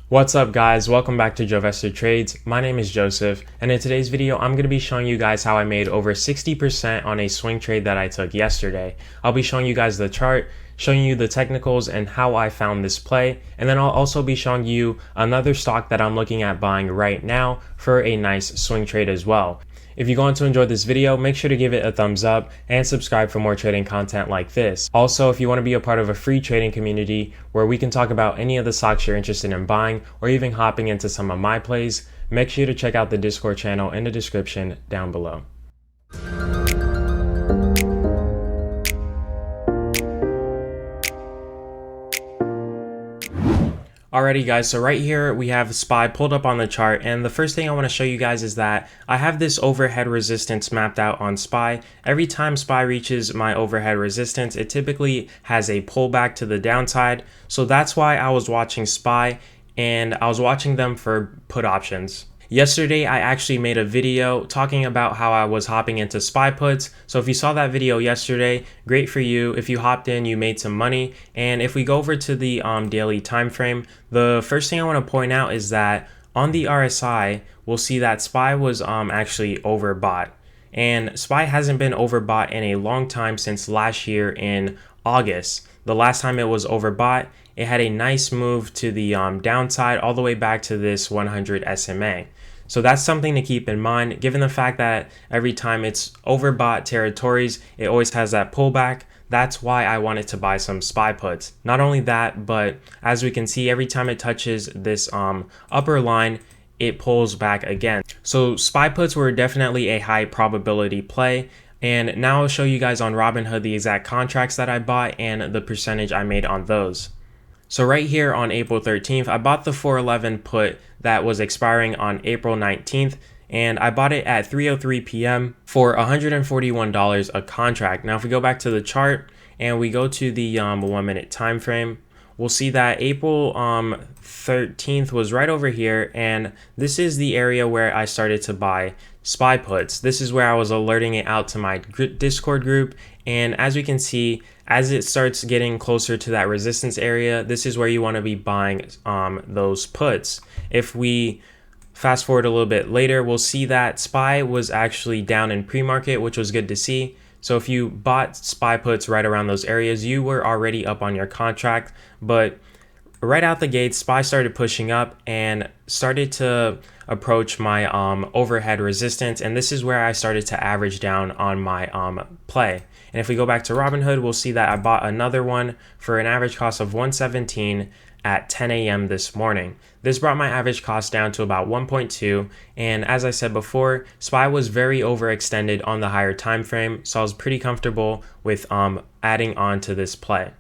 What's up guys, welcome back to Joevestor Trades. My name is Joseph, and in today's video I'm going to be showing you guys how I made over 60% on a swing trade that I took yesterday. I'll be showing you guys the chart, showing you the technicals and how I found this play, and then I'll also be showing you another stock that I'm looking at buying right now for a nice swing trade as well. If you're going to enjoy this video, make sure to give it a thumbs up and subscribe for more trading content like this. Also, if you want to be a part of a free trading community where we can talk about any of the stocks you're interested in buying or even hopping into some of my plays, make sure to check out the Discord channel in the description down below. Alrighty guys, so right here we have SPY pulled up on the chart, and the first thing I want to show you guys is that I have this overhead resistance mapped out on SPY. Every time SPY reaches my overhead resistance, it typically has a pullback to the downside. So that's why I was watching SPY, and I was watching them for put options. Yesterday, I actually made a video talking about how I was hopping into SPY puts. So if you saw that video yesterday, great for you. If you hopped in, you made some money. And if we go over to the daily time frame, the first thing I want to point out is that on the RSI, we'll see that SPY was actually overbought. And SPY hasn't been overbought in a long time, since last year in August. The last time it was overbought, it had a nice move to the downside all the way back to this 100 SMA. So that's something to keep in mind, given the fact that every time it's overbought territories, it always has that pullback. That's why I wanted to buy some SPY puts. Not only that, but as we can see, every time it touches this upper line, it pulls back again. So SPY puts were definitely a high probability play. And now I'll show you guys on Robinhood the exact contracts that I bought and the percentage I made on those. So right here on April 13th, I bought the 411 put that was expiring on April 19th, and I bought it at 3:03 p.m. for $141 a contract. Now if we go back to the chart and we go to the 1 minute time frame, we'll see that April 13th was right over here, and this is the area where I started to buy SPY puts. This is where I was alerting it out to my Discord group, and as we can see, as it starts getting closer to that resistance area, this is where you want to be buying those puts. If we fast forward a little bit later, we'll see that SPY was actually down in pre-market, which was good to see. So if you bought SPY puts right around those areas, you were already up on your contract. But right out the gate, SPY started pushing up and started to approach my overhead resistance, and this is where I started to average down on my play. And if we go back to Robinhood, we'll see that I bought another one for an average cost of $117 at 10 a.m. this morning. This brought my average cost down to about 1.2, and as I said before, SPY was very overextended on the higher time frame, so I was pretty comfortable with adding on to this play.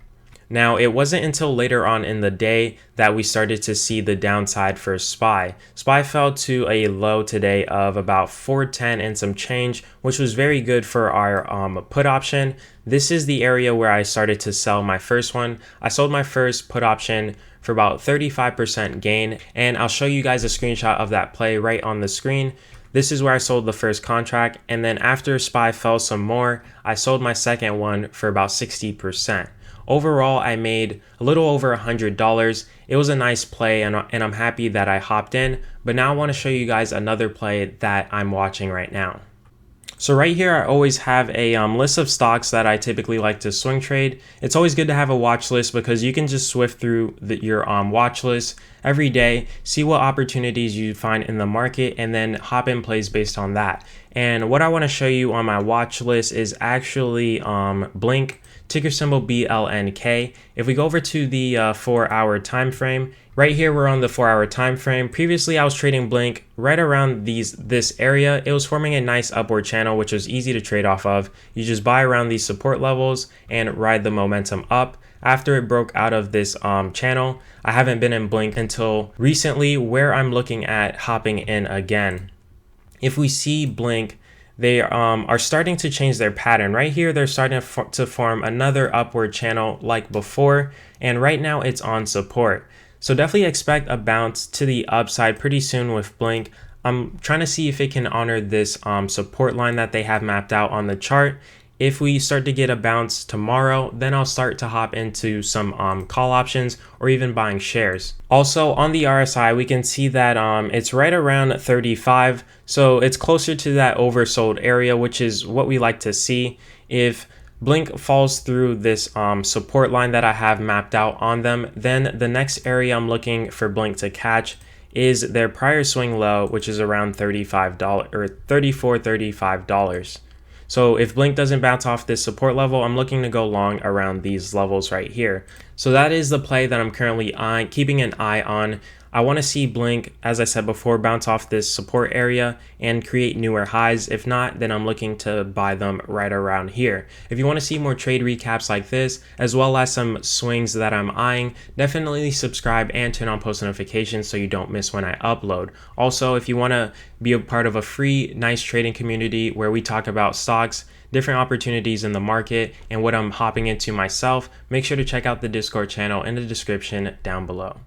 Now, it wasn't until later on in the day that we started to see the downside for SPY. SPY fell to a low today of about 410 and some change, which was very good for our put option. This is the area where I started to sell my first one. I sold my first put option for about 35% gain, and I'll show you guys a screenshot of that play right on the screen. This is where I sold the first contract, and then after SPY fell some more, I sold my second one for about 60%. Overall, I made a little over $100. It was a nice play, and I'm happy that I hopped in. But now I want to show you guys another play that I'm watching right now. So right here, I always have a list of stocks that I typically like to swing trade. It's always good to have a watch list because you can just swift through your watch list every day, see what opportunities you find in the market, and then hop in plays based on that. And what I want to show you on my watch list is actually Blink, ticker symbol BLNK. If we go over to the 4-hour time frame, right here we're on the 4-hour time frame. Previously I was trading Blink right around this area. It was forming a nice upward channel, which was easy to trade off of. You just buy around these support levels and ride the momentum up. After it broke out of this channel, I haven't been in Blink until recently, where I'm looking at hopping in again. If we see Blink, they are starting to change their pattern. Right here, they're starting to form another upward channel like before, and right now it's on support. So definitely expect a bounce to the upside pretty soon with Blink. I'm trying to see if it can honor this support line that they have mapped out on the chart. If we start to get a bounce tomorrow, then I'll start to hop into some call options or even buying shares. Also on the RSI, we can see that it's right around 35. So it's closer to that oversold area, which is what we like to see. If Blink falls through this support line that I have mapped out on them, then the next area I'm looking for Blink to catch is their prior swing low, which is around $35 or $34-$35. So if Blink doesn't bounce off this support level, I'm looking to go long around these levels right here. So that is the play that I'm currently keeping an eye on. I want to see Blink, as I said before, bounce off this support area and create newer highs. If not, then I'm looking to buy them right around here. If you want to see more trade recaps like this, as well as some swings that I'm eyeing, definitely subscribe and turn on post notifications so you don't miss when I upload. Also, if you want to be a part of a free, nice trading community where we talk about stocks, different opportunities in the market, and what I'm hopping into myself, make sure to check out the Discord channel in the description down below.